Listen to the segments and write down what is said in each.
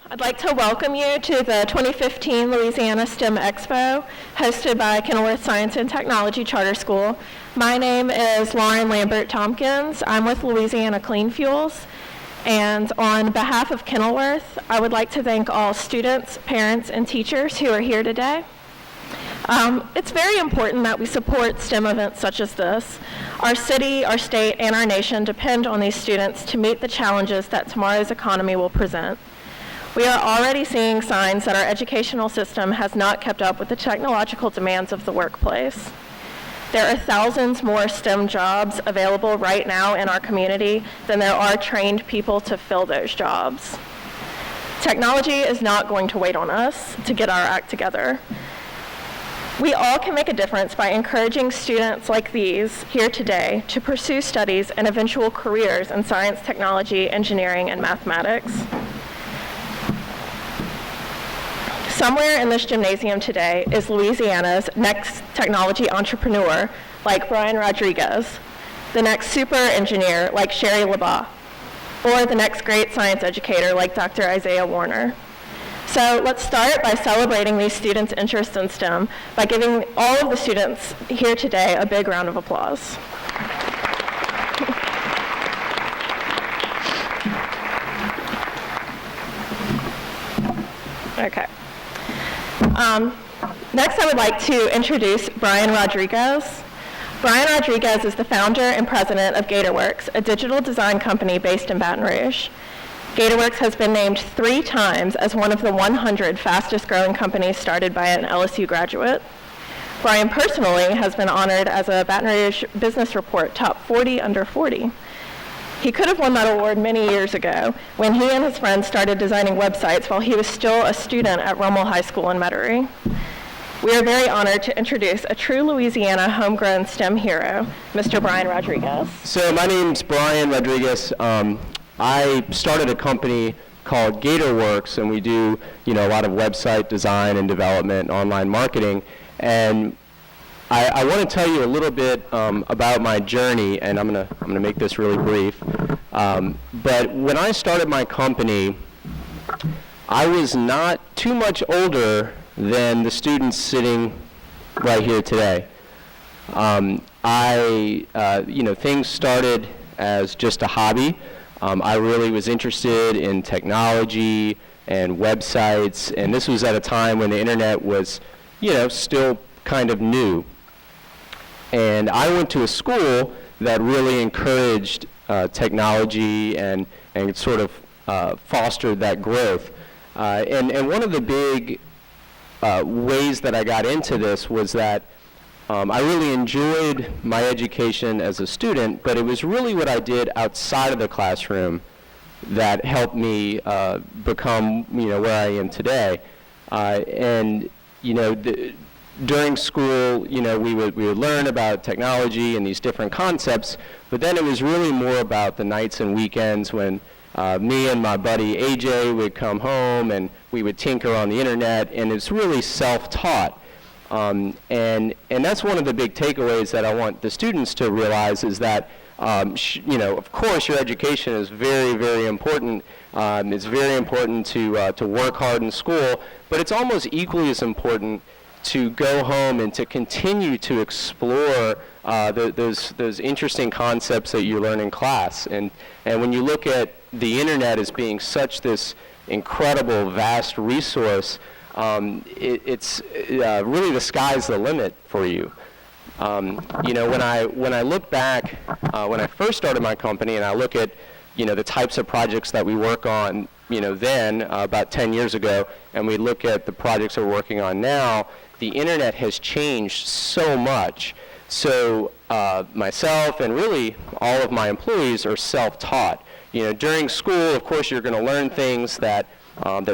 I'd like to welcome you to the 2015 Louisiana STEM Expo, hosted by Kenilworth Science and Technology Charter School. My name is Lauren Lambert Tompkins. I'm with Louisiana Clean Fuels. And on behalf of Kenilworth, I would like to thank all students, parents, and teachers who are here today. It's very important that we support STEM events such as this. Our city, our state, and our nation depend on these students to meet the challenges that tomorrow's economy will present. We are already seeing signs that our educational system has not kept up with the technological demands of the workplace. There are thousands more STEM jobs available right now in our community than there are trained people to fill those jobs. Technology is not going to wait on us to get our act together. We all can make a difference by encouraging students like these here today to pursue studies and eventual careers in science, technology, engineering, and mathematics. Somewhere in this gymnasium today is Louisiana's next technology entrepreneur, like Brian Rodriguez, the next super engineer, like Sherry LeBas, or the next great science educator, like Dr. Isaiah Warner. So let's start by celebrating these students' interest in STEM by giving all of the students here today a big round of applause. Okay. Next, I would like to introduce Brian Rodriguez. Brian Rodriguez is the founder and president of GatorWorks, a digital design company based in Baton Rouge. GatorWorks has been named 3 times as one of the 100 fastest growing companies started by an LSU graduate. Brian personally has been honored as a Baton Rouge Business Report Top 40 Under 40. He could have won that award many years ago when he and his friends started designing websites while he was still a student at Rummel High School in Metairie. We are very honored to introduce a true Louisiana homegrown STEM hero, Mr. Brian Rodriguez. So my name's Brian Rodriguez. I started a company called GatorWorks, and we do, a lot of website design and development and online marketing. And I want to tell you a little bit about my journey, and I'm gonna make this really brief. But when I started my company, I was not too much older than the students sitting right here today. Things started as just a hobby. I really was interested in technology and websites, and this was at a time when the internet was, still kind of new. And I went to a school that really encouraged technology and sort of fostered that growth. And one of the big ways that I got into this was that I really enjoyed my education as a student, but it was really what I did outside of the classroom that helped me become, where I am today. During school, we would learn about technology and these different concepts, but then it was really more about the nights and weekends when me and my buddy AJ would come home and we would tinker on the internet, and it's really self-taught. And that's one of the big takeaways that I want the students to realize is that, of course, your education is very, very important. It's very important to work hard in school, but it's almost equally as important to go home and to continue to explore those interesting concepts that you learn in class. And when you look at the internet as being such this incredible, vast resource, it's really the sky's the limit for you. When I look back, when I first started my company, and I look at the types of projects that we work on, then about 10 years ago, and we look at the projects that we're working on now, the internet has changed so much. So myself and really all of my employees are self-taught. During school, of course, you're going to learn things that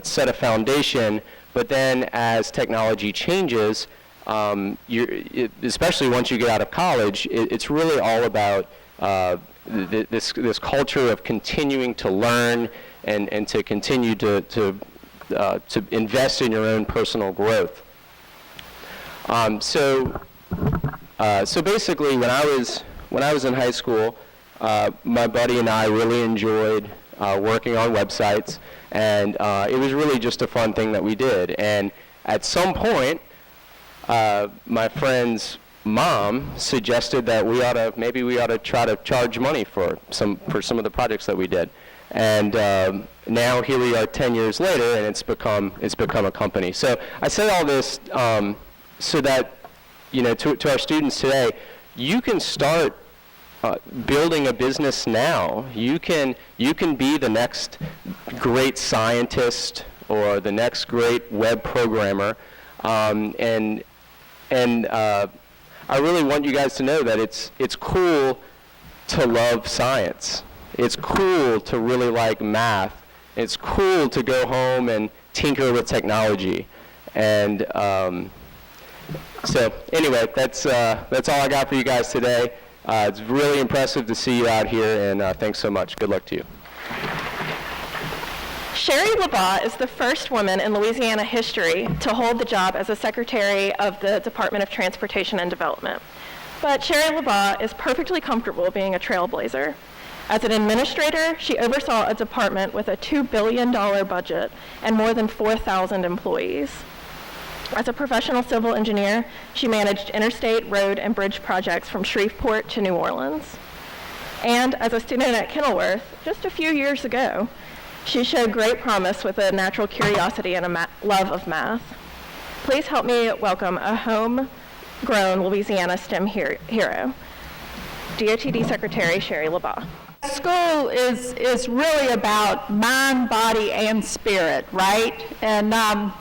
set a foundation. But then as technology changes, especially once you get out of college, it's really all about this culture of continuing to learn and to continue to invest in your own personal growth. So basically, when I was in high school, my buddy and I really enjoyed working on websites, and it was really just a fun thing that we did. And at some point, my friend's mom suggested that maybe we ought to try to charge money for some of the projects that we did. And now here we are 10 years later, and it's become a company. So I say all this so that, to our students today, you can start building a business now. You can be the next great scientist or the next great web programmer, and I really want you guys to know that it's cool to love science. It's cool to really like math. It's cool to go home and tinker with technology. And so anyway, that's all I got for you guys today. It's really impressive to see you out here, and thanks so much. Good luck to you. Sherry LeBas is the first woman in Louisiana history to hold the job as a secretary of the Department of Transportation and Development. But Sherry LeBas is perfectly comfortable being a trailblazer. As an administrator, she oversaw a department with a $2 billion budget and more than 4,000 employees. As a professional civil engineer, she managed interstate, road, and bridge projects from Shreveport to New Orleans. And as a student at Kenilworth, just a few years ago, she showed great promise with a natural curiosity and a love of math. Please help me welcome a homegrown Louisiana STEM hero, DOTD Secretary Sherry LeBas. School is really about mind, body, and spirit, right? And to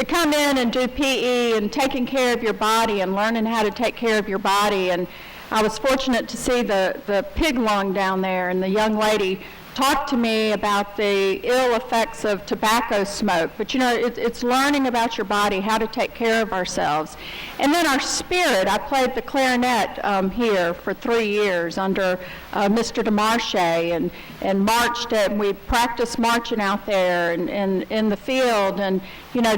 come in and do PE and taking care of your body and learning how to take care of your body. And I was fortunate to see the pig lung down there, and the young lady talked to me about the ill effects of tobacco smoke. But it's learning about your body, how to take care of ourselves. And then our spirit. I played the clarinet here for 3 years under Mr. DeMarche, and marched, and we practiced marching out there and in the field, and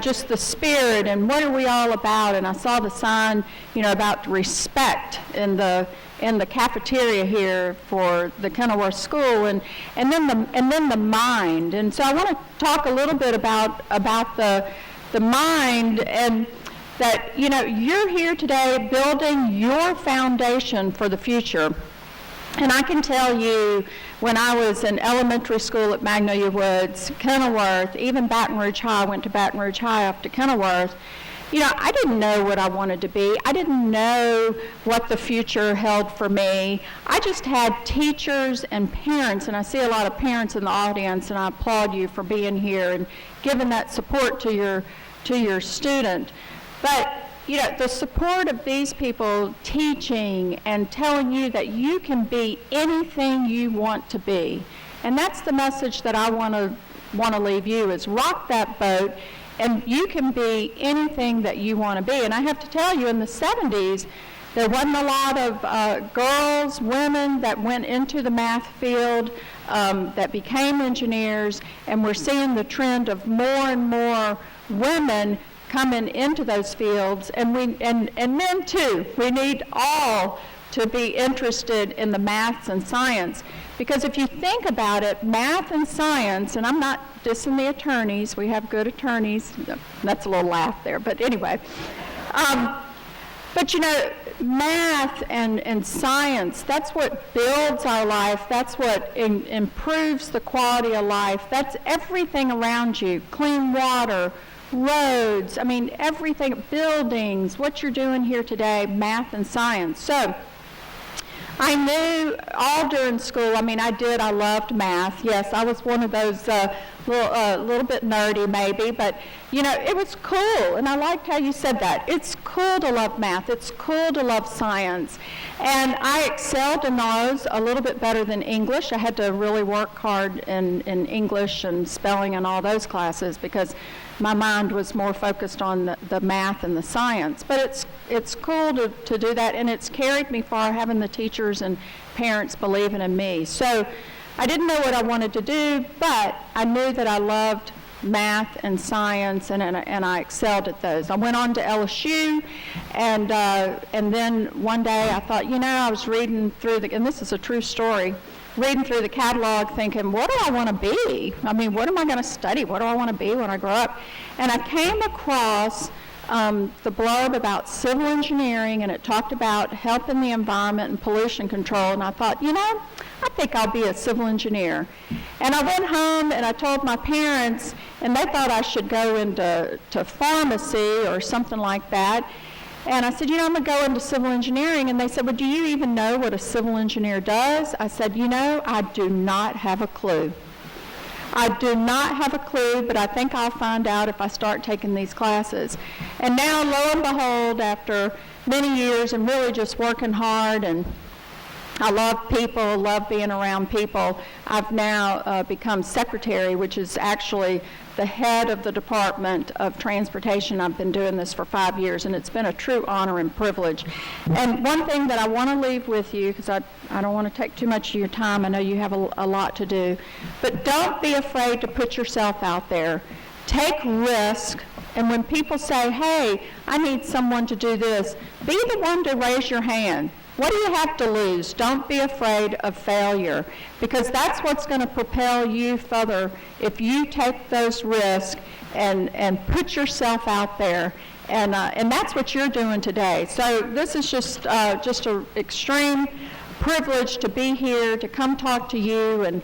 just the spirit and what are we all about. And I saw the sign about respect in the cafeteria here for the Kenilworth School, and then the mind. And so I want to talk a little bit about the mind, and that you're here today building your foundation for the future. And I can tell you, when I was in elementary school at Magnolia Woods, Kenilworth, even Baton Rouge High, I went to Baton Rouge High after Kenilworth, I didn't know what I wanted to be. I didn't know what the future held for me. I just had teachers and parents, and I see a lot of parents in the audience, and I applaud you for being here and giving that support to your student. But the support of these people teaching and telling you that you can be anything you want to be. And that's the message that I want to leave you, is rock that boat, and you can be anything that you want to be. And I have to tell you, in the 70s, there wasn't a lot of girls, women that went into the math field that became engineers, and we're seeing the trend of more and more women coming into those fields, and men too. We need all to be interested in the maths and science, because if you think about it, math and science, and I'm not dissing the attorneys, we have good attorneys, that's a little laugh there, but anyway, but math and science, that's what builds our life, that's what improves the quality of life, that's everything around you, clean water, roads, everything, buildings, what you're doing here today, math and science. So I knew all during school, I loved math. Yes, I was one of those little bit nerdy maybe, but it was cool, and I liked how you said that. It's cool to love math. It's cool to love science. And I excelled in those a little bit better than English. I had to really work hard in English and spelling and all those classes, because my mind was more focused on the math and the science. But it's cool to do that, and it's carried me far, having the teachers and parents believing in me. So I didn't know what I wanted to do, but I knew that I loved math and science, and I excelled at those. I went on to LSU, and then one day I thought, I was reading through and this is a true story, reading through the catalog thinking, what do I want to be? I mean, what am I going to study? What do I want to be when I grow up? And I came across the blurb about civil engineering, and it talked about helping the environment and pollution control, and I thought, I think I'll be a civil engineer. And I went home and I told my parents, and they thought I should go into pharmacy or something like that. And I said, I'm going to go into civil engineering. And they said, well, do you even know what a civil engineer does? I said, I do not have a clue. I do not have a clue, but I think I'll find out if I start taking these classes. And now, lo and behold, after many years and really just working hard, and I love people, love being around people, I've now become secretary, which is actually the head of the Department of Transportation. I've been doing this for 5 years, and it's been a true honor and privilege. And one thing that I want to leave with you, because I don't want to take too much of your time, I know you have a lot to do, but don't be afraid to put yourself out there. Take risk, and when people say, hey, I need someone to do this, be the one to raise your hand. What do you have to lose? Don't be afraid of failure, because that's what's going to propel you further if you take those risks and put yourself out there. And that's what you're doing today. So this is just an extreme privilege to be here, to come talk to you, and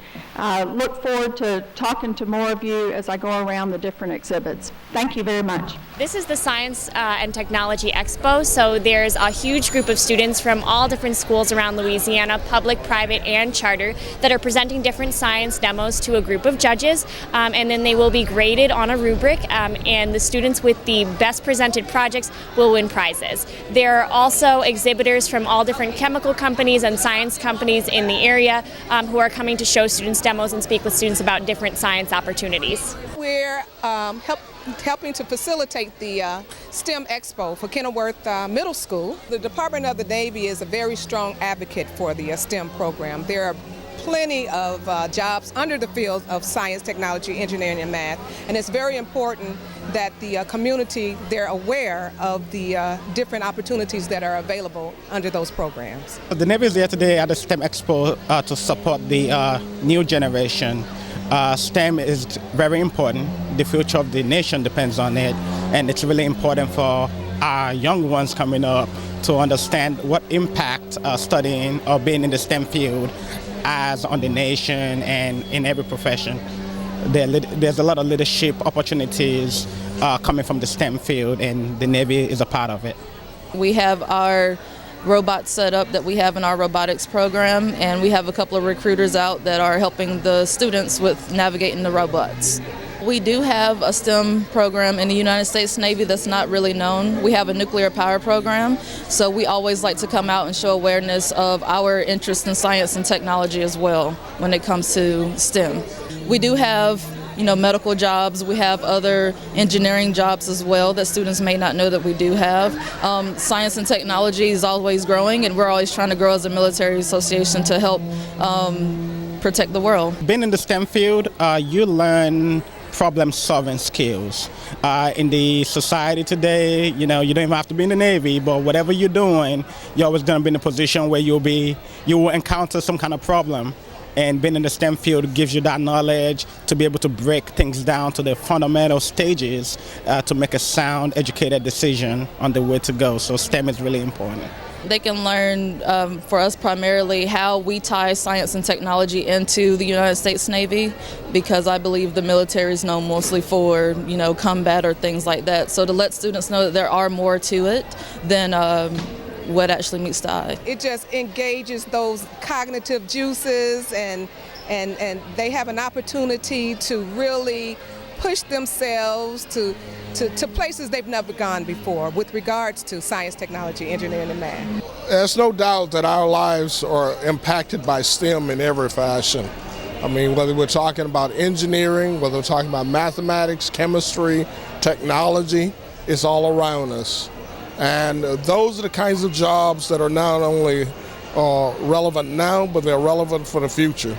look forward to talking to more of you as I go around the different exhibits. Thank you very much. This is the Science and Technology Expo, so there's a huge group of students from all different schools around Louisiana, public, private, and charter, that are presenting different science demos to a group of judges, and then they will be graded on a rubric, and the students with the best presented projects will win prizes. There are also exhibitors from all different chemical companies and science companies in the area who are coming to show students demos and speak with students about different science opportunities. We're helping to facilitate the STEM Expo for Kenilworth Middle School. The Department of the Navy is a very strong advocate for the STEM program. There are plenty of jobs under the field of science, technology, engineering, and math, and it's very important that the community, they're aware of the different opportunities that are available under those programs. The Navy is here today at the STEM Expo to support the new generation. STEM is very important. The future of the nation depends on it, and it's really important for our young ones coming up to understand what impact studying or being in the STEM field has on the nation and in every profession. There's a lot of leadership opportunities coming from the STEM field, and the Navy is a part of it. We have our robots set up that we have in our robotics program, and we have a couple of recruiters out that are helping the students with navigating the robots. We do have a STEM program in the United States Navy that's not really known. We have a nuclear power program, so we always like to come out and show awareness of our interest in science and technology as well when it comes to STEM. We do have medical jobs. We have other engineering jobs as well that students may not know that we do have. Science and technology is always growing, and we're always trying to grow as a military association to help protect the world. Being in the STEM field, you learn problem-solving skills. In the society today, you don't even have to be in the Navy, but whatever you're doing, you're always going to be in a position where you will encounter some kind of problem. And being in the STEM field gives you that knowledge to be able to break things down to the fundamental stages to make a sound, educated decision on the way to go. So STEM is really important. They can learn, for us primarily, how we tie science and technology into the United States Navy, because I believe the military is known mostly for, combat or things like that. So to let students know that there are more to it than what actually meets the eye. It just engages those cognitive juices, and they have an opportunity to really push themselves to places they've never gone before with regards to science, technology, engineering, and math. There's no doubt that our lives are impacted by STEM in every fashion. I mean, whether we're talking about engineering, whether we're talking about mathematics, chemistry, technology, it's all around us. And those are the kinds of jobs that are not only relevant now, but they're relevant for the future.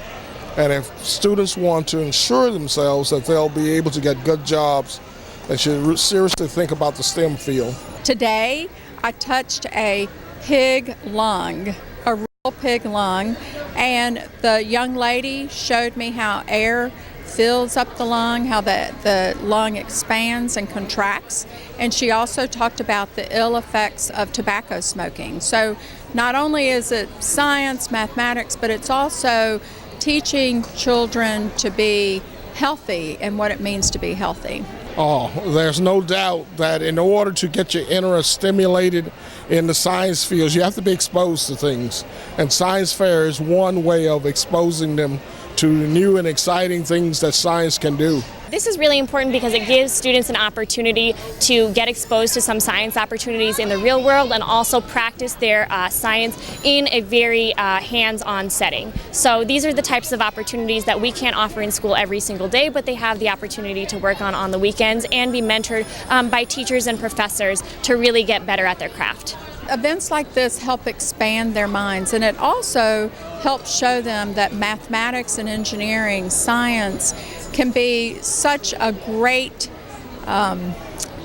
And if students want to ensure themselves that they'll be able to get good jobs, they should seriously think about the STEM field. Today, I touched a pig lung, a real pig lung, And the young lady showed me how air fills up the lung, how the lung expands and contracts. And she also talked about the ill effects of tobacco smoking. So not only is it science, mathematics, but it's also teaching children to be healthy and what it means to be healthy. Oh, there's no doubt that in order to get your interest stimulated in the science fields, you have to be exposed to things. And science fair is one way of exposing them to new and exciting things that science can do. This is really important because it gives students an opportunity to get exposed to some science opportunities in the real world and also practice their science in a very hands-on setting. So these are the types of opportunities that we can't offer in school every single day, but they have the opportunity to work on the weekends and be mentored by teachers and professors to really get better at their craft. Events like this help expand their minds, and it also helps show them that mathematics and engineering, science, can be such a great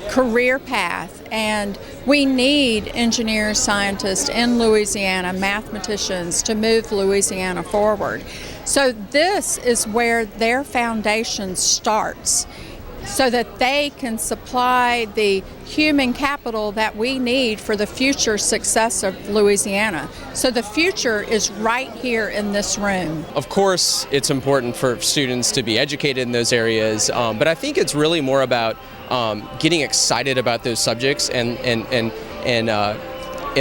career path, and we need engineers, scientists in Louisiana, mathematicians, to move Louisiana forward. So this is where their foundation starts, so that they can supply the human capital that we need for the future success of Louisiana. So the future is right here in this room. Of course, it's important for students to be educated in those areas, but I think it's really more about getting excited about those subjects and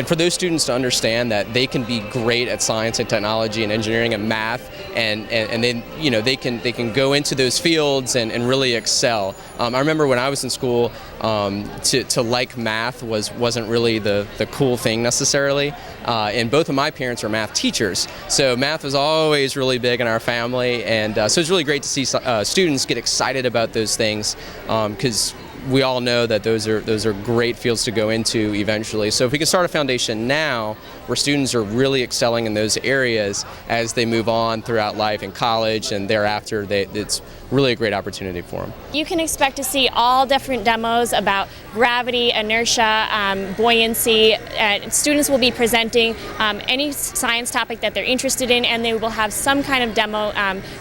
for those students to understand that they can be great at science and technology and engineering and math, and then they can go into those fields and really excel. I remember when I was in school, to like math wasn't really the cool thing necessarily, and both of my parents are math teachers, so math was always really big in our family, and so it's really great to see students get excited about those things, because we all know that those are great fields to go into eventually. So if we can start a foundation now where students are really excelling in those areas as they move on throughout life in college and thereafter, it's really a great opportunity for them. You can expect to see all different demos about gravity, inertia, buoyancy. Students will be presenting any science topic that they're interested in, and they will have some kind of demo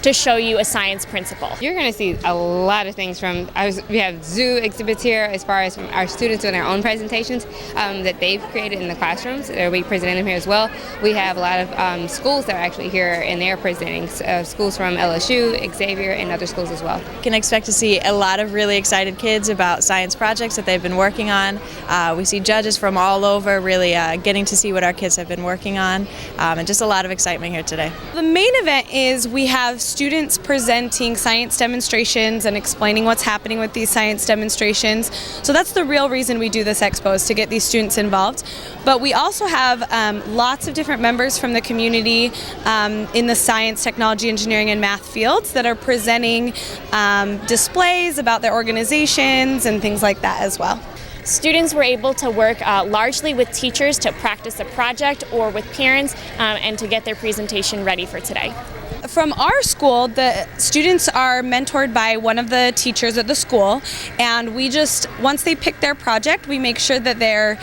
to show you a science principle. You're going to see a lot of things we have zoo exhibits here as far as from our students doing their own presentations that they've created in the classrooms. They'll be presenting them here as well. We have a lot of schools that are actually here and they're presenting, schools from LSU, Xavier, and other schools as well. You can expect to see a lot of really excited kids about science projects that they've been working on. We see judges from all over really getting to see what our kids have been working on, and just a lot of excitement here today. The main event is we have students presenting science demonstrations and explaining what's happening with these science demonstrations. So that's the real reason we do this expo, is to get these students involved. But we also have lots of different members from the community in the science, technology, engineering, and math fields that are presenting displays about their organizations and things like that as well. Students were able to work largely with teachers to practice a project or with parents and to get their presentation ready for today. From our school, the students are mentored by one of the teachers at the school, and we just, once they pick their project, we make sure that they're,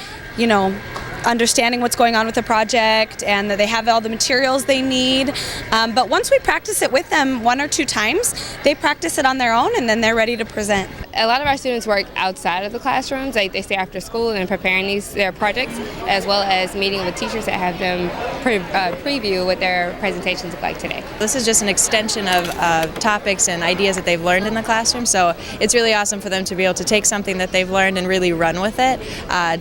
understanding what's going on with the project and that they have all the materials they need. But once we practice it with them 1 or 2 times, they practice it on their own and then they're ready to present. A lot of our students work outside of the classrooms. They stay after school and preparing their projects, as well as meeting with teachers that have them preview what their presentations look like today. This is just an extension of topics and ideas that they've learned in the classroom, so it's really awesome for them to be able to take something that they've learned and really run with it,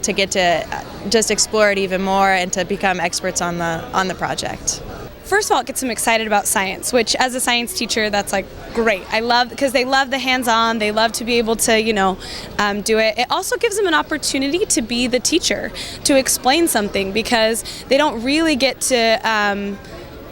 to get to just explore it even more and to become experts on the project. First of all, it gets them excited about science, which as a science teacher, that's like great. I love, because they love the hands-on, they love to be able to, do it. It also gives them an opportunity to be the teacher, to explain something, because they don't really get to,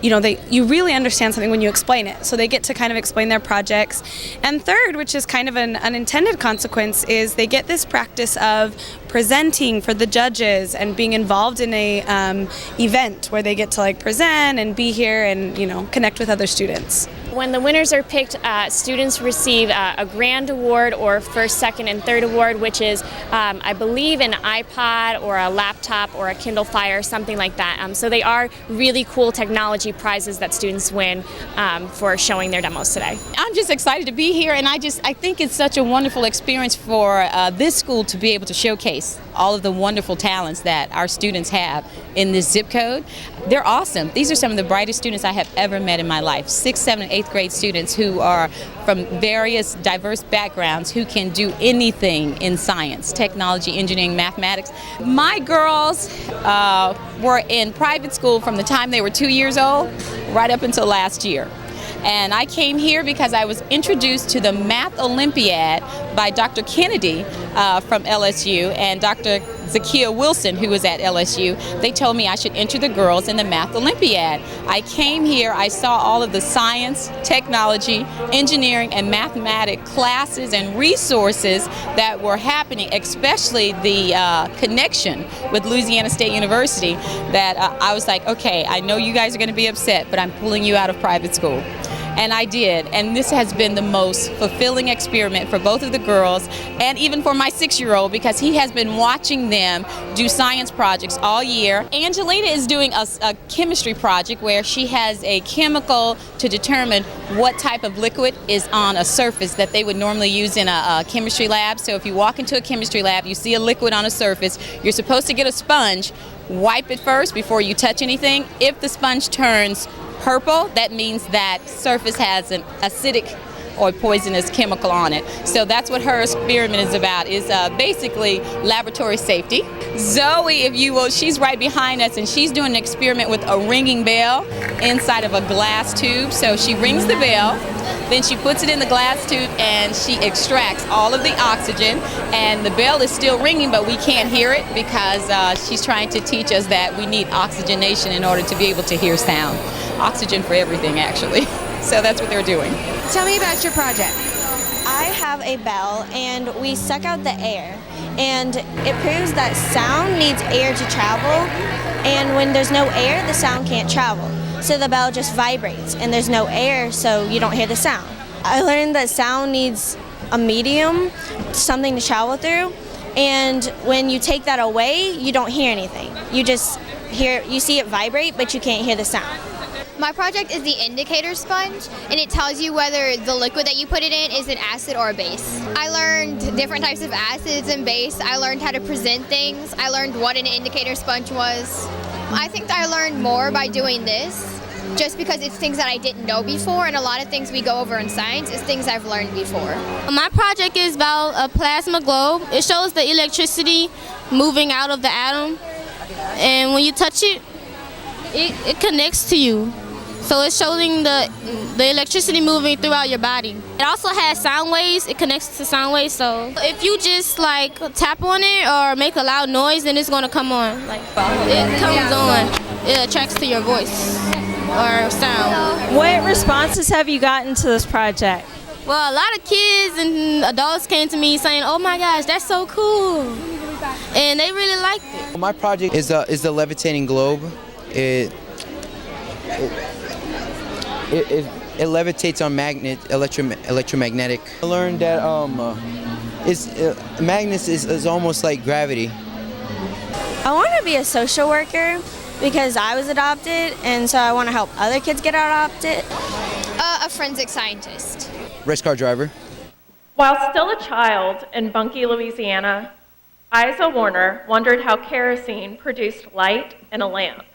you really understand something when you explain it. So they get to kind of explain their projects. And third, which is kind of an unintended consequence, is they get this practice of presenting for the judges and being involved in a event where they get to like present and be here and, you know, connect with other students. When the winners are picked, students receive a grand award or first, second, and third award, which is, I believe, an iPod or a laptop or a Kindle Fire, something like that. So they are really cool technology prizes that students win for showing their demos today. I'm just excited to be here, and I think it's such a wonderful experience for this school to be able to showcase all of the wonderful talents that our students have in this zip code. They're awesome. These are some of the brightest students I have ever met in my life. 6th, 7th, and 8th grade students who are from various diverse backgrounds who can do anything in science, technology, engineering, mathematics. My girls were in private school from the time they were 2 years old right up until last year. And I came here because I was introduced to the Math Olympiad by Dr. Kennedy from LSU and Dr. Zakia Wilson, who was at LSU. They told me I should enter the girls in the Math Olympiad. I came here, I saw all of the science, technology, engineering, and mathematics classes and resources that were happening, especially the connection with Louisiana State University, that I was like, okay, I know you guys are going to be upset, but I'm pulling you out of private school. And I did, and this has been the most fulfilling experiment for both of the girls and even for my 6-year-old, because he has been watching them do science projects all year. Angelina is doing a chemistry project where she has a chemical to determine what type of liquid is on a surface that they would normally use in a chemistry lab. So if you walk into a chemistry lab, you see a liquid on a surface, you're supposed to get a sponge, wipe it first before you touch anything. If the sponge turns purple, that means that surface has an acidic or poisonous chemical on it. So that's what her experiment is about, is basically laboratory safety. Zoe, if you will, she's right behind us, and she's doing an experiment with a ringing bell inside of a glass tube. So she rings the bell, then she puts it in the glass tube, and she extracts all of the oxygen, and the bell is still ringing, but we can't hear it because she's trying to teach us that we need oxygenation in order to be able to hear sound. Oxygen for everything, actually. So that's what they're doing. Tell me about your project. I have a bell, and we suck out the air, and it proves that sound needs air to travel, and when there's no air, the sound can't travel. So the bell just vibrates, and there's no air, so you don't hear the sound. I learned that sound needs a medium, something to travel through, and when you take that away, you don't hear anything. You just you see it vibrate, but you can't hear the sound. My project is the indicator sponge, and it tells you whether the liquid that you put it in is an acid or a base. I learned different types of acids and base. I learned how to present things. I learned what an indicator sponge was. I think that I learned more by doing this, just because it's things that I didn't know before, and a lot of things we go over in science is things I've learned before. My project is about a plasma globe. It shows the electricity moving out of the atom, and when you touch it, it connects to you. So it's showing the electricity moving throughout your body. It also has sound waves. It connects to sound waves. So if you just like tap on it or make a loud noise, then it's gonna come on. Like it comes on. It attracts to your voice or sound. What responses have you gotten to this project? Well, a lot of kids and adults came to me saying, "Oh my gosh, that's so cool," and they really liked it. My project is the levitating globe. It levitates on electromagnetic. I learned that magnets is almost like gravity. I want to be a social worker because I was adopted, and so I want to help other kids get adopted. A forensic scientist. Race car driver. While still a child in Bunkie, Louisiana, Isa Warner wondered how kerosene produced light in a lamp.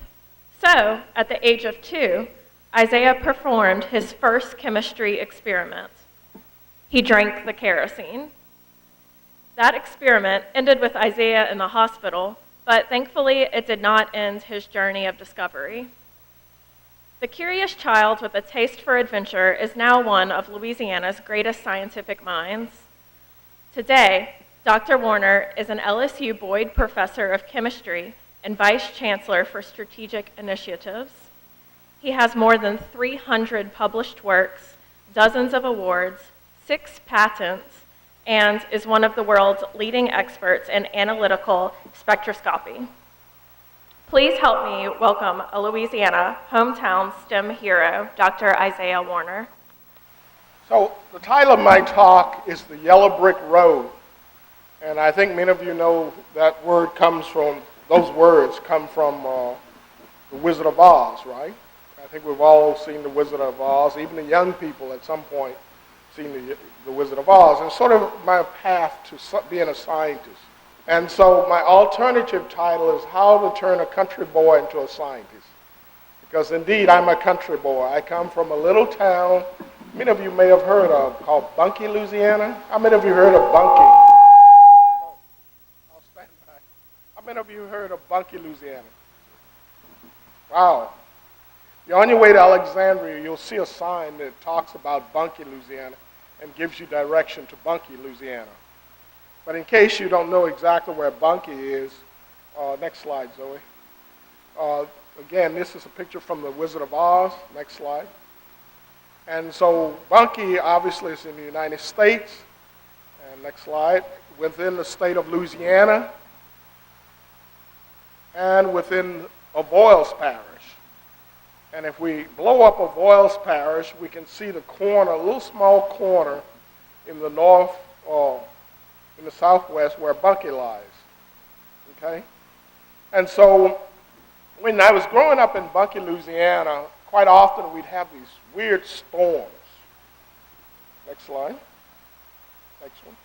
So, at the age of 2, Isaiah performed his first chemistry experiment. He drank the kerosene. That experiment ended with Isaiah in the hospital, but thankfully it did not end his journey of discovery. The curious child with a taste for adventure is now one of Louisiana's greatest scientific minds. Today, Dr. Warner is an LSU Boyd Professor of Chemistry and Vice Chancellor for Strategic Initiatives. He has more than 300 published works, dozens of awards, 6 patents, and is one of the world's leading experts in analytical spectroscopy. Please help me welcome a Louisiana hometown STEM hero, Dr. Isaiah Warner. So the title of my talk is The Yellow Brick Road. And I think many of you know that word comes from, those words come from The Wizard of Oz, right? I think we've all seen The Wizard of Oz. Even the young people at some point seen the Wizard of Oz. And sort of my path to being a scientist. And so my alternative title is How to Turn a Country Boy into a Scientist. Because indeed, I'm a country boy. I come from a little town many of you may have heard of called Bunkie, Louisiana. How many of you heard of Bunkie? Oh, I'll stand back. How many of you heard of Bunkie, Louisiana? Wow. You're on your way to Alexandria, you'll see a sign that talks about Bunkie, Louisiana, and gives you direction to Bunkie, Louisiana. But in case you don't know exactly where Bunkie is, next slide, Zoe. Again, this is a picture from The Wizard of Oz. Next slide. And so Bunkie obviously is in the United States. And next slide. Within the state of Louisiana and within Avoyelles Parish. And if we blow up Avoyelles Parish, we can see the corner, a little small corner in the north, in the southwest where Bunkie lies. Okay? And so when I was growing up in Bunkie, Louisiana, quite often we'd have these weird storms. Next slide. Next one.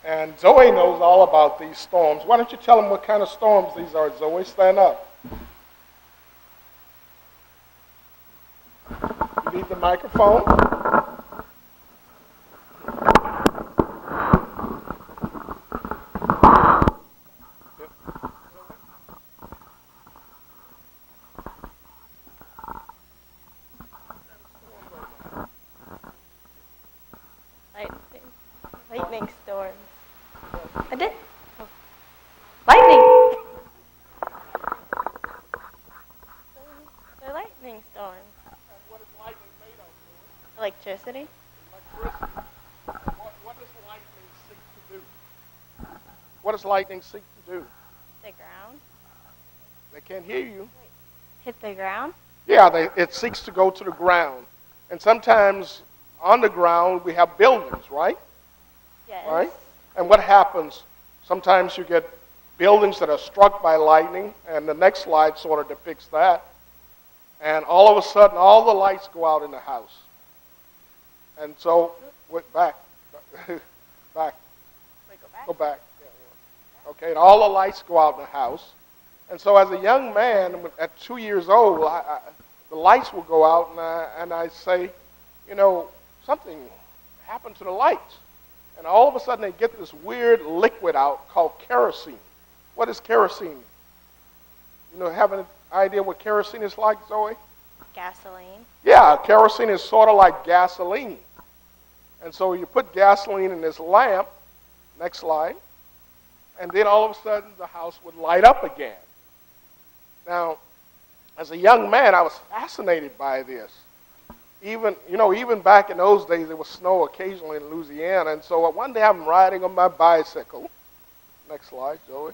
And Zoe knows all about these storms. Why don't you tell them what kind of storms these are, Zoe? Stand up. You need the microphone? Lightning storms. I did. Oh. Lightning. They're lightning storms. And what is lightning made of? Electricity. Electricity. What does lightning seek to do? What does lightning seek to do? The ground. They can't hear you. Hit the ground. Yeah, it seeks to go to the ground. And sometimes on the ground we have buildings, right? Yes. Right? And what happens? Sometimes you get buildings that are struck by lightning, and the next slide sort of depicts that. And all of a sudden, all the lights go out in the house. And so, back. Back. Wait, go back? Go back. Yeah. Okay, and all the lights go out in the house. And so as a young man, at 2 years old, the lights will go out, and I say, you know, something happened to the lights. And all of a sudden they get this weird liquid out called kerosene. What is kerosene? You know, have an idea what kerosene is like, Zoe? Gasoline. Yeah, kerosene is sort of like gasoline. And so you put gasoline in this lamp, next slide, and then all of a sudden the house would light up again. Now, as a young man, I was fascinated by this. Even back in those days, there was snow occasionally in Louisiana. And so one day I'm riding on my bicycle. Next slide, Joey.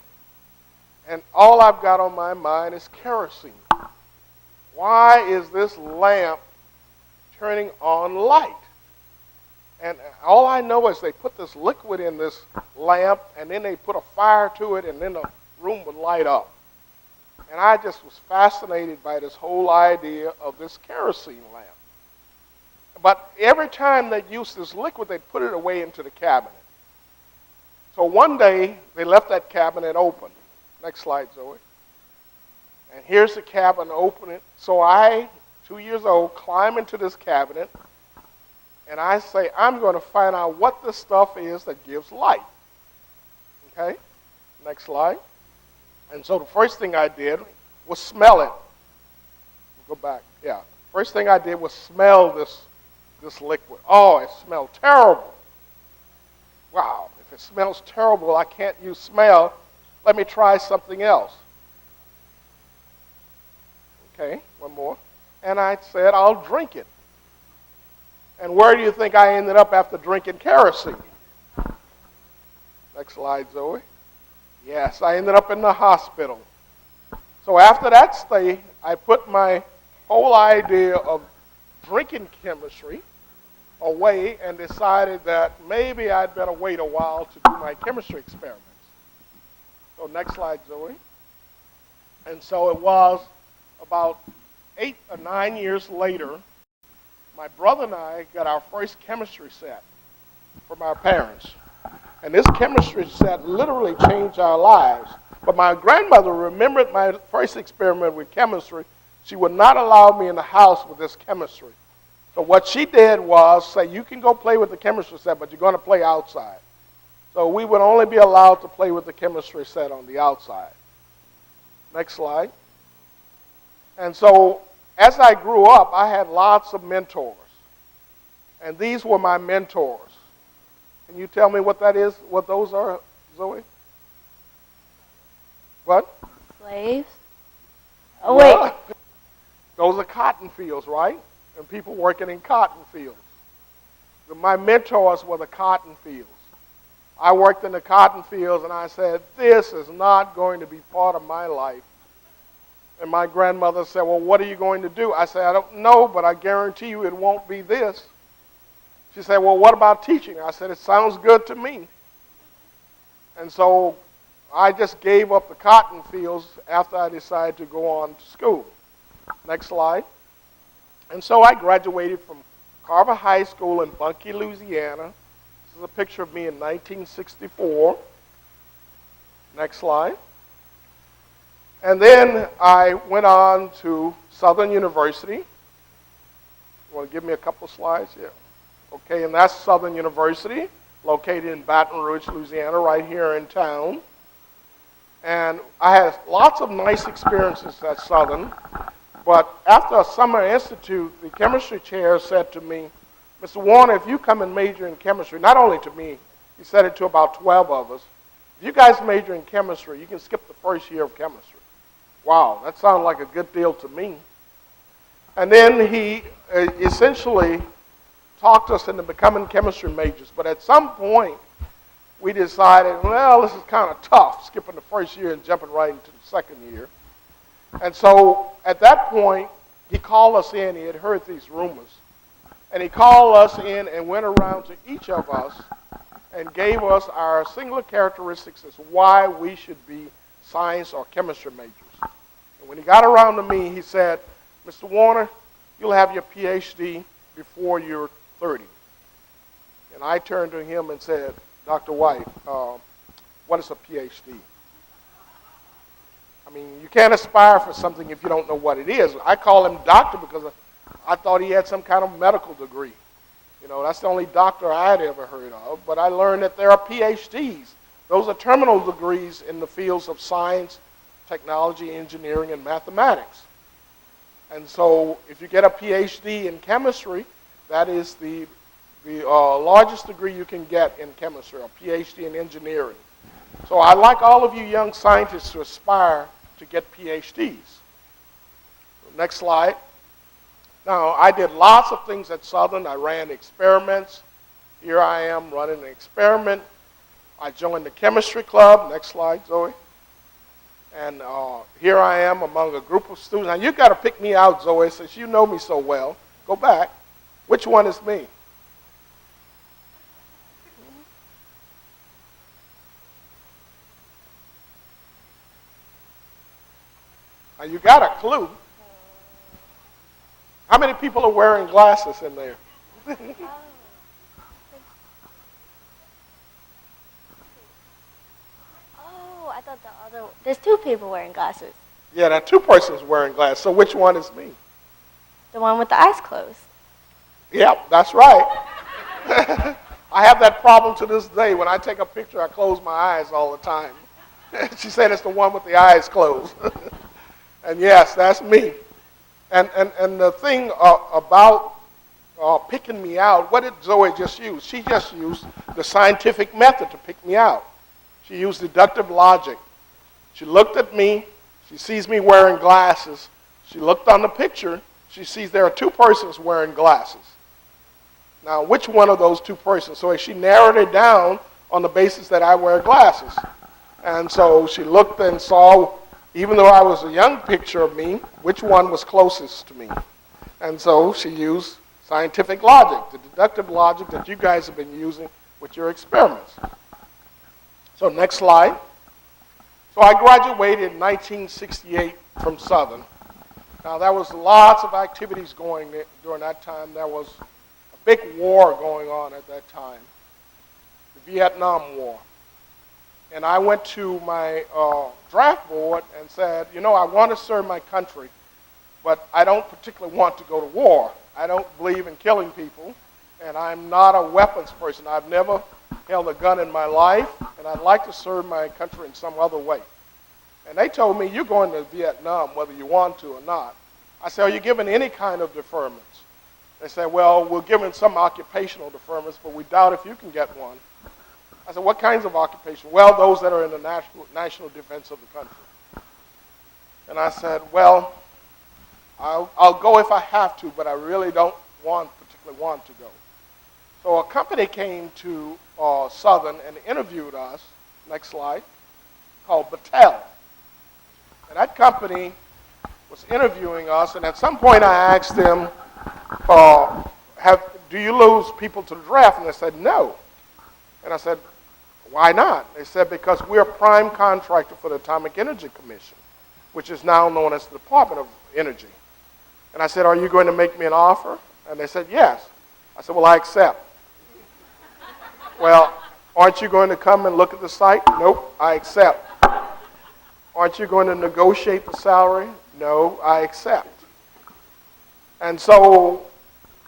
And all I've got on my mind is kerosene. Why is this lamp turning on light? And all I know is they put this liquid in this lamp, and then they put a fire to it, and then the room would light up. And I just was fascinated by this whole idea of this kerosene lamp. But every time they used this liquid, they'd put it away into the cabinet. So one day, they left that cabinet open. Next slide, Zoe. And here's the cabinet open. So I, 2 years old, climb into this cabinet, and I say, I'm going to find out what this stuff is that gives light. Okay? Next slide. And so the first thing I did was smell it. Go back. Yeah. First thing I did was smell this liquid. Oh, it smelled terrible. Wow. If it smells terrible, I can't use smell. Let me try something else. Okay, one more. And I said, I'll drink it. And where do you think I ended up after drinking kerosene? Next slide, Zoe. Yes, I ended up in the hospital. So after that stay, I put my whole idea of drinking chemistry away and decided that maybe I'd better wait a while to do my chemistry experiments. So next slide, Zoe. And so it was about 8 or 9 years later, my brother and I got our first chemistry set from our parents. And this chemistry set literally changed our lives. But my grandmother remembered my first experiment with chemistry. She would not allow me in the house with this chemistry. So what she did was say, you can go play with the chemistry set, but you're going to play outside. So we would only be allowed to play with the chemistry set on the outside. Next slide. And so as I grew up, I had lots of mentors. And these were my mentors. Can you tell me what that is, what those are, Zoe? What? Slaves? Oh, wait. Well, those are cotton fields, right? And people working in cotton fields. My mentors were the cotton fields. I worked in the cotton fields and I said, this is not going to be part of my life. And my grandmother said, well, what are you going to do? I said, I don't know, but I guarantee you it won't be this. She said, well, what about teaching? I said, it sounds good to me. And so I just gave up the cotton fields after I decided to go on to school. Next slide. And so I graduated from Carver High School in Bunkie, Louisiana. This is a picture of me in 1964. Next slide. And then I went on to Southern University. You want to give me a couple slides? Yeah. Okay, and that's Southern University, located in Baton Rouge, Louisiana, right here in town. And I had lots of nice experiences at Southern. But after a summer institute, the chemistry chair said to me, Mr. Warner, if you come and major in chemistry, not only to me, he said it to about 12 of us, if you guys major in chemistry, you can skip the first year of chemistry. Wow, that sounded like a good deal to me. And then he essentially talked us into becoming chemistry majors. But at some point, we decided, well, this is kind of tough, skipping the first year and jumping right into the second year. And so at that point, he called us in. He had heard these rumors. And he called us in and went around to each of us and gave us our singular characteristics as why we should be science or chemistry majors. And when he got around to me, he said, Mr. Warner, you'll have your PhD before you're 30. And I turned to him and said, Dr. White, what is a PhD? I mean, you can't aspire for something if you don't know what it is. I call him doctor because I thought he had some kind of medical degree. You know, that's the only doctor I had ever heard of. But I learned that there are PhDs. Those are terminal degrees in the fields of science, technology, engineering, and mathematics. And so if you get a PhD in chemistry, that is the largest degree you can get in chemistry, a PhD in engineering. So I'd like all of you young scientists to aspire to get PhDs. Next slide. Now, I did lots of things at Southern. I ran experiments. Here I am running an experiment. I joined the chemistry club. Next slide, Zoe. And here I am among a group of students. Now, you got to pick me out, Zoe, since you know me so well. Go back. Which one is me? Now, you got a clue. How many people are wearing glasses in there? Oh, I thought the other. There's two people wearing glasses. Yeah, there are two persons wearing glasses. So which one is me? The one with the eyes closed. Yep, that's right. I have that problem to this day. When I take a picture, I close my eyes all the time. She said it's the one with the eyes closed. And yes, that's me. And the thing about picking me out, what did Zoe just use? She just used the scientific method to pick me out. She used deductive logic. She looked at me. She sees me wearing glasses. She looked on the picture. She sees there are two persons wearing glasses. Now, which one of those two persons? So she narrowed it down on the basis that I wear glasses. And so she looked and saw, even though I was a young picture of me, which one was closest to me. And so she used scientific logic, the deductive logic that you guys have been using with your experiments. So next slide. So I graduated in 1968 from Southern. Now there was lots of activities going during that time. There was a big war going on at that time, the Vietnam War. And I went to my draft board and said, you know, I want to serve my country, but I don't particularly want to go to war. I don't believe in killing people, and I'm not a weapons person. I've never held a gun in my life, and I'd like to serve my country in some other way. And they told me, you're going to Vietnam whether you want to or not. I said, are you given any kind of deferments? They said, well, we're given some occupational deferments, but we doubt if you can get one. I said, what kinds of occupation? Well, those that are in the national defense of the country. And I said, well, I'll go if I have to, but I really don't particularly want to go. So a company came to Southern and interviewed us, next slide, called Battelle. And that company was interviewing us, and at some point I asked them, do you lose people to the draft? And they said, no. And I said, why not? They said, because we're a prime contractor for the Atomic Energy Commission, which is now known as the Department of Energy. And I said, are you going to make me an offer? And they said, yes. I said, well, I accept. Well, aren't you going to come and look at the site? Nope, I accept. Aren't you going to negotiate the salary? No, I accept. And so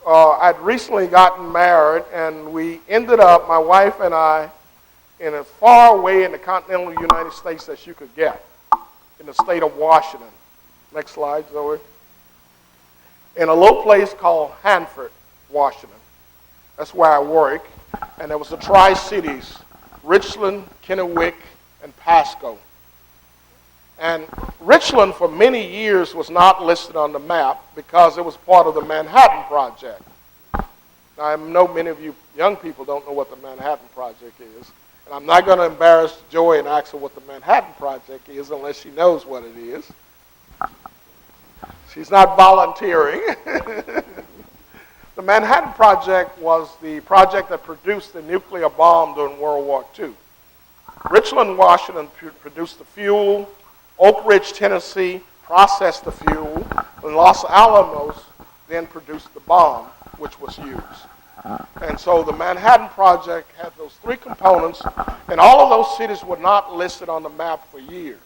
I'd recently gotten married, and we ended up, my wife and I, in as far away in the continental United States as you could get, in the state of Washington. Next slide, Zoe. In a little place called Hanford, Washington. That's where I work. And there was the Tri-Cities, Richland, Kennewick, and Pasco. And Richland, for many years, was not listed on the map because it was part of the Manhattan Project. Now, I know many of you young people don't know what the Manhattan Project is. And I'm not going to embarrass Joy and ask her what the Manhattan Project is unless she knows what it is. She's not volunteering. The Manhattan Project was the project that produced the nuclear bomb during World War II. Richland, Washington produced the fuel. Oak Ridge, Tennessee processed the fuel. And Los Alamos then produced the bomb, which was used. And so the Manhattan Project had those three components, and all of those cities were not listed on the map for years.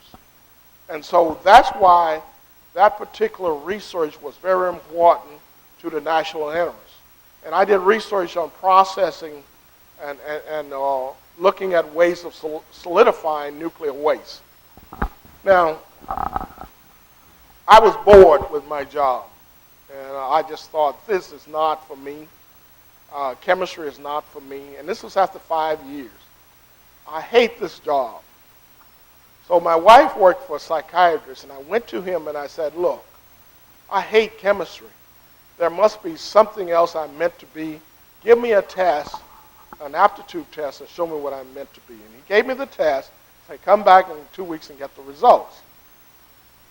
And so that's why that particular research was very important to the national interests. And I did research on processing and looking at ways of solidifying nuclear waste. Now, I was bored with my job, and I just thought, this is not for me. Chemistry is not for me, and this was after 5 years. I hate this job. So my wife worked for a psychiatrist, and I went to him and I said, look, I hate chemistry. There must be something else I'm meant to be. Give me a test, an aptitude test, and show me what I'm meant to be. And he gave me the test. Said, come back in 2 weeks and get the results.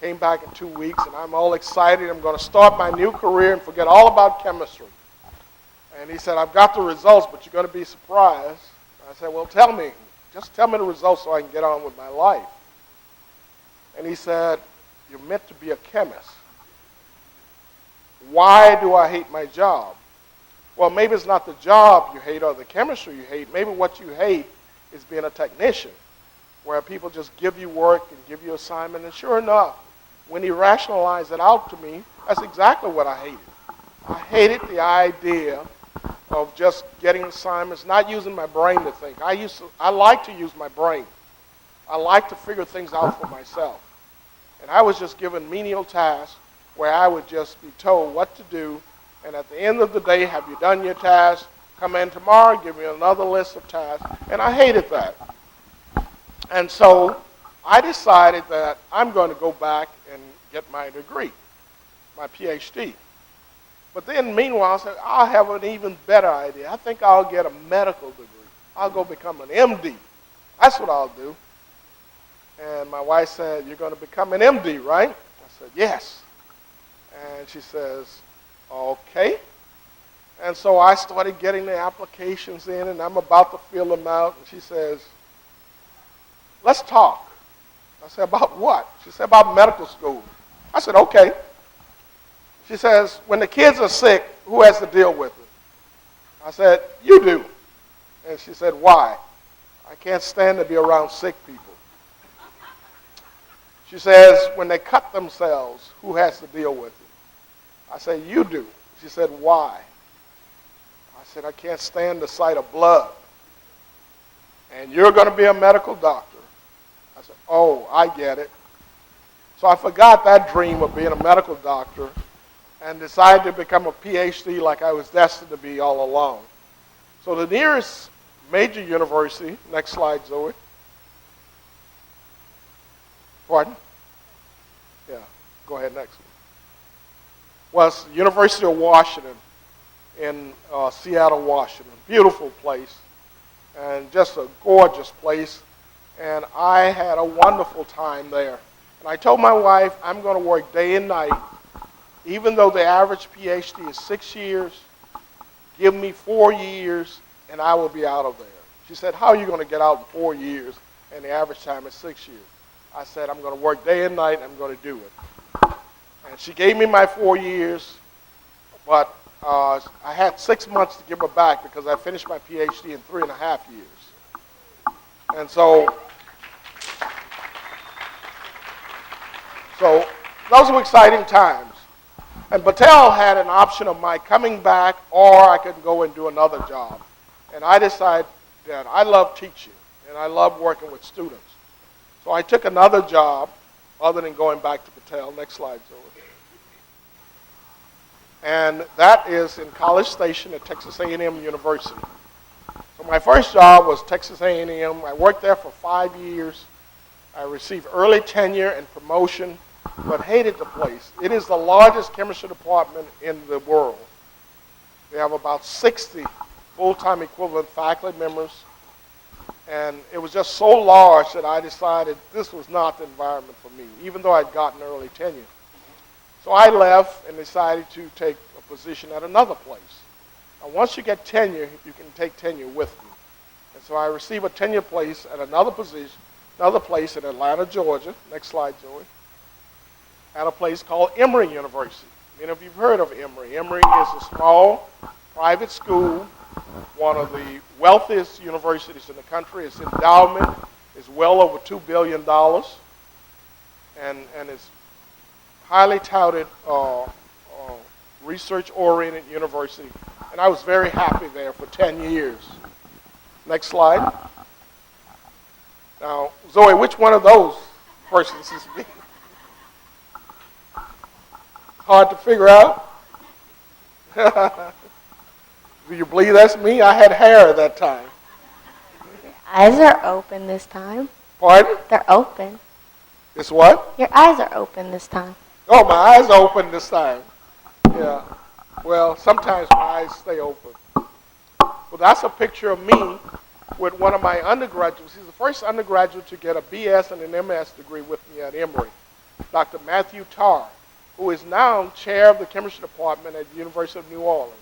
Came back in 2 weeks, and I'm all excited. I'm going to start my new career and forget all about chemistry. And he said, I've got the results, but you're going to be surprised. I said, well, tell me. Just tell me the results so I can get on with my life. And he said, you're meant to be a chemist. Why do I hate my job? Well, maybe it's not the job you hate or the chemistry you hate. Maybe what you hate is being a technician, where people just give you work and give you assignment. And sure enough, when he rationalized it out to me, that's exactly what I hated. I hated the idea of just getting assignments, not using my brain to think. I like to use my brain. I like to figure things out for myself. And I was just given menial tasks where I would just be told what to do, and at the end of the day, have you done your task? Come in tomorrow, give me another list of tasks. And I hated that. And so I decided that I'm going to go back and get my degree, my PhD. But then meanwhile, I said, I'll have an even better idea. I think I'll get a medical degree. I'll go become an MD. That's what I'll do. And my wife said, you're going to become an MD, right? I said, yes. And she says, okay. And so I started getting the applications in, and I'm about to fill them out. And she says, let's talk. I said, about what? She said, about medical school. I said, okay. She says, when the kids are sick, who has to deal with it? I said, you do. And she said, why? I can't stand to be around sick people. She says, when they cut themselves, who has to deal with it? I said, you do. She said, why? I said, I can't stand the sight of blood. And you're going to be a medical doctor. I said, oh, I get it. So I forgot that dream of being a medical doctor and decided to become a PhD like I was destined to be all along. So the nearest major university, next slide, Zoe. Pardon? Yeah, go ahead, next one. Was the University of Washington in Seattle, Washington. Beautiful place and just a gorgeous place. And I had a wonderful time there. And I told my wife, I'm going to work day and night. Even though the average PhD is 6 years, give me 4 years and I will be out of there. She said, how are you going to get out in 4 years and the average time is 6 years? I said, I'm going to work day and night and I'm going to do it. And she gave me my 4 years, but I had 6 months to give her back because I finished my PhD in 3.5 years. And so those were exciting times. And Battelle had an option of my coming back or I could go and do another job. And I decided that I love teaching and I love working with students. So I took another job other than going back to Battelle. Next slide, Zoe. And that is in College Station at Texas A&M University. So my first job was Texas A&M. I worked there for 5 years. I received early tenure and promotion, but hated the place. It is the largest chemistry department in the world. They have about 60 full-time equivalent faculty members. And it was just so large that I decided this was not the environment for me, even though I'd gotten early tenure. So I left and decided to take a position at another place. Now, once you get tenure, you can take tenure with you. And so I received a tenure place at another place in Atlanta, Georgia. Next slide, Joey. At a place called Emory University. Many of you have heard of Emory. Emory is a small private school, one of the wealthiest universities in the country. Its endowment is well over $2 billion, and it's highly touted research-oriented university. And I was very happy there for 10 years. Next slide. Now, Zoe, which one of those persons is me? Hard to figure out. Do you believe that's me? I had hair at that time. Eyes are open this time. Pardon? They're open. It's what? Your eyes are open this time. Oh, my eyes are open this time. Yeah. Well, sometimes my eyes stay open. Well, that's a picture of me with one of my undergraduates. He's the first undergraduate to get a BS and an MS degree with me at Emory, Dr. Matthew Tarr, who is now chair of the chemistry department at the University of New Orleans.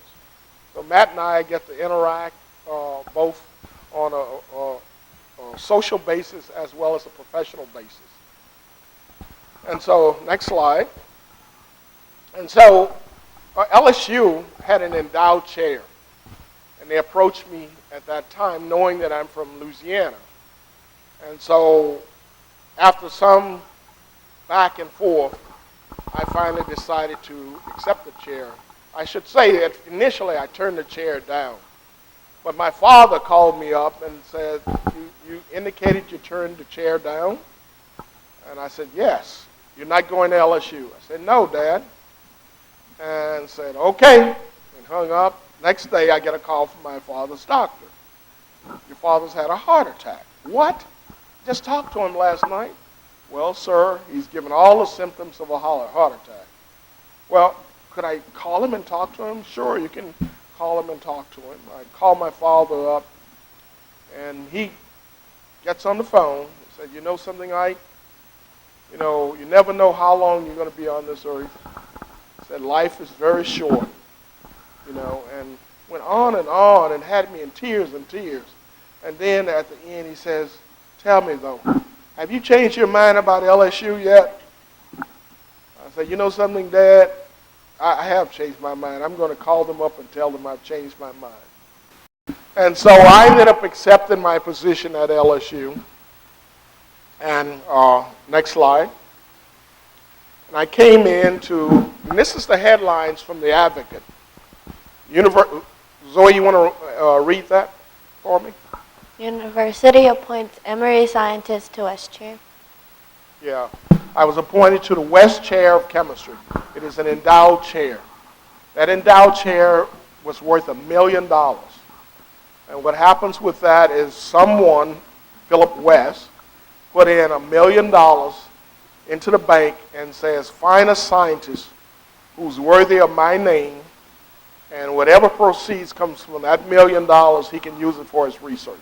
So Matt and I get to interact both on a social basis as well as a professional basis. And so, next slide. And so, LSU had an endowed chair. And they approached me at that time knowing that I'm from Louisiana. And so, after some back and forth, I finally decided to accept the chair. I should say that initially I turned the chair down. But my father called me up and said, you indicated you turned the chair down? And I said, yes. You're not going to LSU? I said, no, Dad. And said, okay, and hung up. Next day I get a call from my father's doctor. Your father's had a heart attack. What? Just talked to him last night. Well, sir, he's given all the symptoms of a heart attack. Well, could I call him and talk to him? Sure, you can call him and talk to him. I called my father up, and he gets on the phone and said, you know something, Ike? You know, you never know how long you're going to be on this earth. He said, life is very short, you know, and went on and had me in tears and tears. And then at the end he says, tell me though, have you changed your mind about LSU yet? I said, you know something, Dad? I have changed my mind. I'm going to call them up and tell them I've changed my mind. And so I ended up accepting my position at LSU. And next slide. And I came into, and this is the headlines from the Advocate. Zoe, you want to read that for me? University appoints Emory scientist to West Chair. Yeah. I was appointed to the West Chair of Chemistry. It is an endowed chair. That endowed chair was worth $1 million. And what happens with that is someone, Philip West, put in $1 million into the bank and says, find a scientist who's worthy of my name, and whatever proceeds comes from that $1 million, he can use it for his research.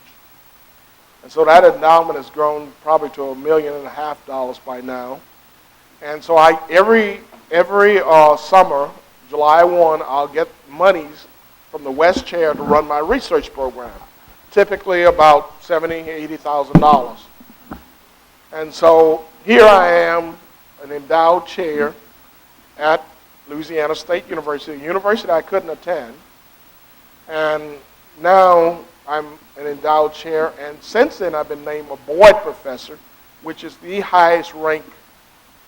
And so that endowment has grown probably to $1.5 million by now. And so every summer, July 1, I'll get monies from the West Chair to run my research program, typically about $70,000, $80,000. And so here I am, an endowed chair at Louisiana State University, a university I couldn't attend. And now I'm an endowed chair, and since then I've been named a Boyd professor, which is the highest rank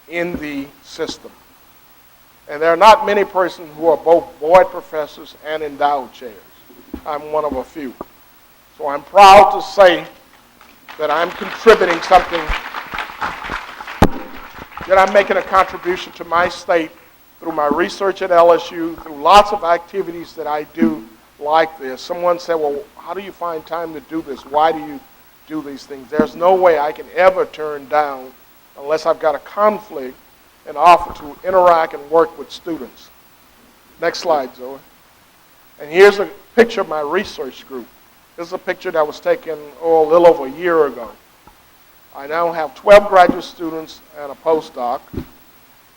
in the system. And there are not many persons who are both Boyd professors and endowed chairs. I'm one of a few. So I'm proud to say that I'm contributing something, that I'm making a contribution to my state through my research at LSU, through lots of activities that I do like this. Someone said, well, how do you find time to do this? Why do you do these things? There's no way I can ever turn down, unless I've got a conflict, an offer to interact and work with students. Next slide, Zoe. And here's a picture of my research group. This is a picture that was taken, a little over a year ago. I now have 12 graduate students and a postdoc.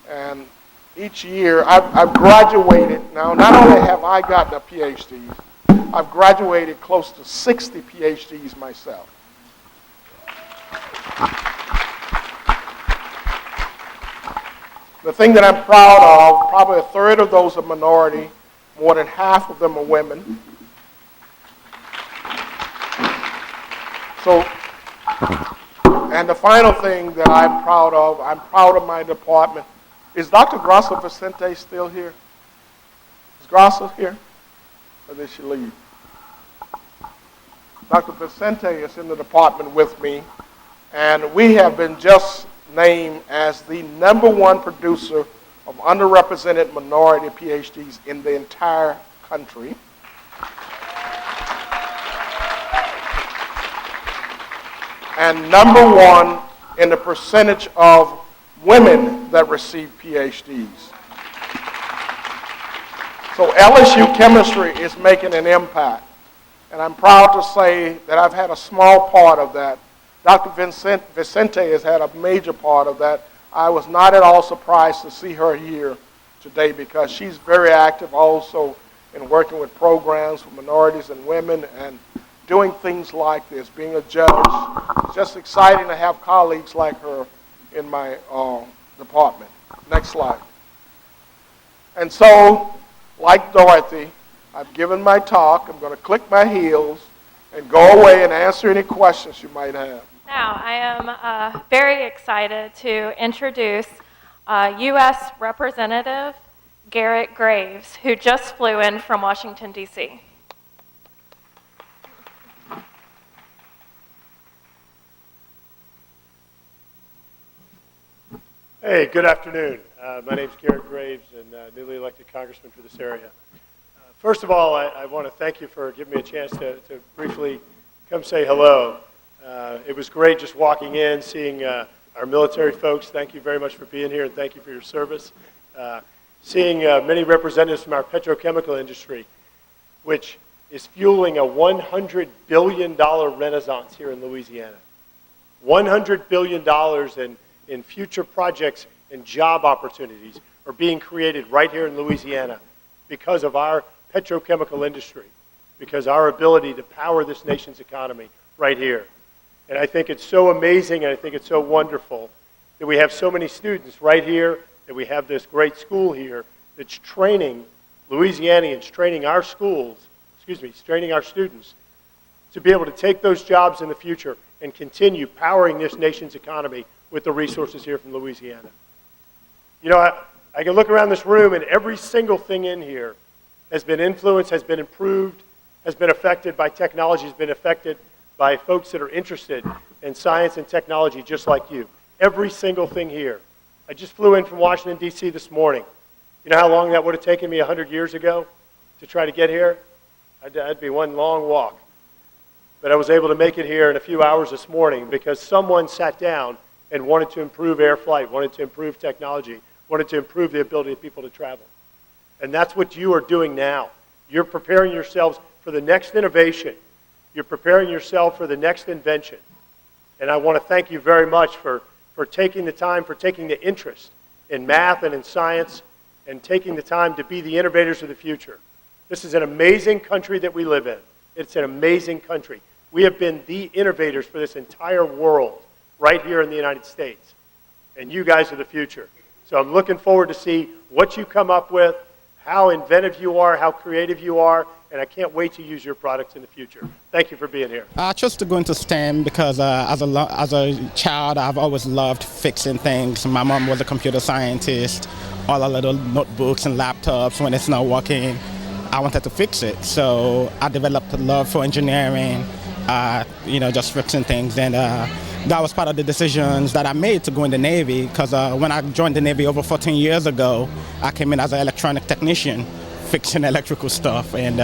And each year, I've graduated. Now, not only have I gotten a PhD, I've graduated close to 60 PhDs myself. The thing that I'm proud of, probably a third of those are minority, more than half of them are women. So, and the final thing that I'm proud of my department. Is Dr. Grasso Vicente still here? Is Grasso here? Or did she leave? Dr. Vicente is in the department with me, and we have been just named as the #1 producer of underrepresented minority PhDs in the entire country. And #1 in the percentage of women that receive PhDs. So LSU chemistry is making an impact. And I'm proud to say that I've had a small part of that. Dr. Vicente has had a major part of that. I was not at all surprised to see her here today because she's very active also in working with programs for minorities and women and doing things like this, being a judge. It's just exciting to have colleagues like her in my department. Next slide. And so, like Dorothy, I've given my talk. I'm going to click my heels and go away and answer any questions you might have. Now, I am very excited to introduce U.S. Representative Garrett Graves, who just flew in from Washington, D.C. Hey, good afternoon. My name is Garrett Graves, and newly elected congressman for this area. First of all, I want to thank you for giving me a chance to briefly come say hello. It was great just walking in, seeing our military folks. Thank you very much for being here, and thank you for your service. seeing many representatives from our petrochemical industry, which is fueling a $100 billion renaissance here in Louisiana. $100 billion in future projects and job opportunities are being created right here in Louisiana because of our petrochemical industry, because our ability to power this nation's economy right here. And I think it's so amazing, and I think it's so wonderful that we have so many students right here, that we have this great school here that's training Louisianians, training our schools, training our students to be able to take those jobs in the future and continue powering this nation's economy with the resources here from Louisiana. You know, I can look around this room and every single thing in here has been influenced, has been improved, has been affected by technology, has been affected by folks that are interested in science and technology just like you. Every single thing here. I just flew in from Washington, D.C. this morning. You know how long that would have taken me 100 years ago to try to get here? That'd be one long walk. But I was able to make it here in a few hours this morning because someone sat down and wanted to improve air flight, wanted to improve technology, wanted to improve the ability of people to travel. And that's what you are doing now. You're preparing yourselves for the next innovation. You're preparing yourself for the next invention. And I want to thank you very much for taking the time, for taking the interest in math and in science, and taking the time to be the innovators of the future. This is an amazing country that we live in. It's an amazing country. We have been the innovators for this entire world right here in the United States. And you guys are the future. So I'm looking forward to see what you come up with, how inventive you are, how creative you are, and I can't wait to use your products in the future. Thank you for being here. I chose to go into STEM because as a child, I've always loved fixing things. My mom was a computer scientist. All our little notebooks and laptops, when it's not working, I wanted to fix it. So I developed a love for engineering, just fixing things. And that was part of the decisions that I made to go in the Navy, because when I joined the Navy over 14 years ago, I came in as an electronic technician, fixing electrical stuff. And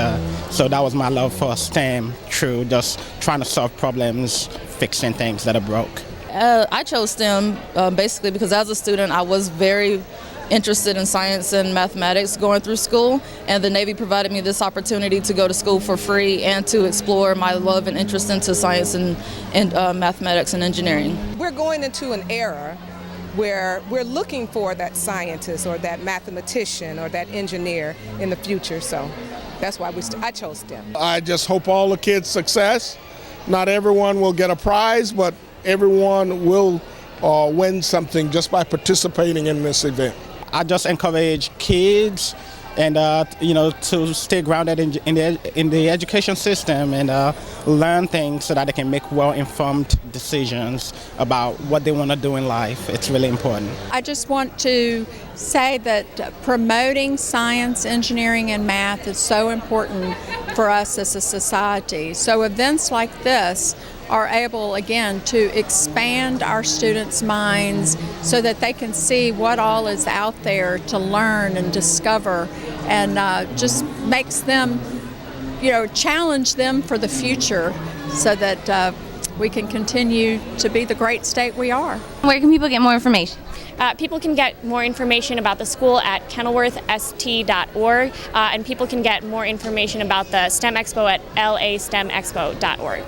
so that was my love for STEM, through just trying to solve problems, fixing things that are broke. I chose STEM basically because as a student I was very interested in science and mathematics going through school, and the Navy provided me this opportunity to go to school for free and to explore my love and interest into science and mathematics and engineering. We're going into an era where we're looking for that scientist or that mathematician or that engineer in the future, so that's why I chose STEM. I just hope all the kids' success. Not everyone will get a prize, but everyone will win something just by participating in this event. I just encourage kids and to stay grounded in the education system and learn things so that they can make well-informed decisions about what they want to do in life. It's really important. I just want to say that promoting science, engineering, and math is so important for us as a society. So events like this are able, again, to expand our students' minds so that they can see what all is out there to learn and discover, and just makes them, challenge them for the future so that we can continue to be the great state we are. Where can people get more information? People can get more information about the school at kenilworthst.org, and people can get more information about the STEM Expo at lastemexpo.org.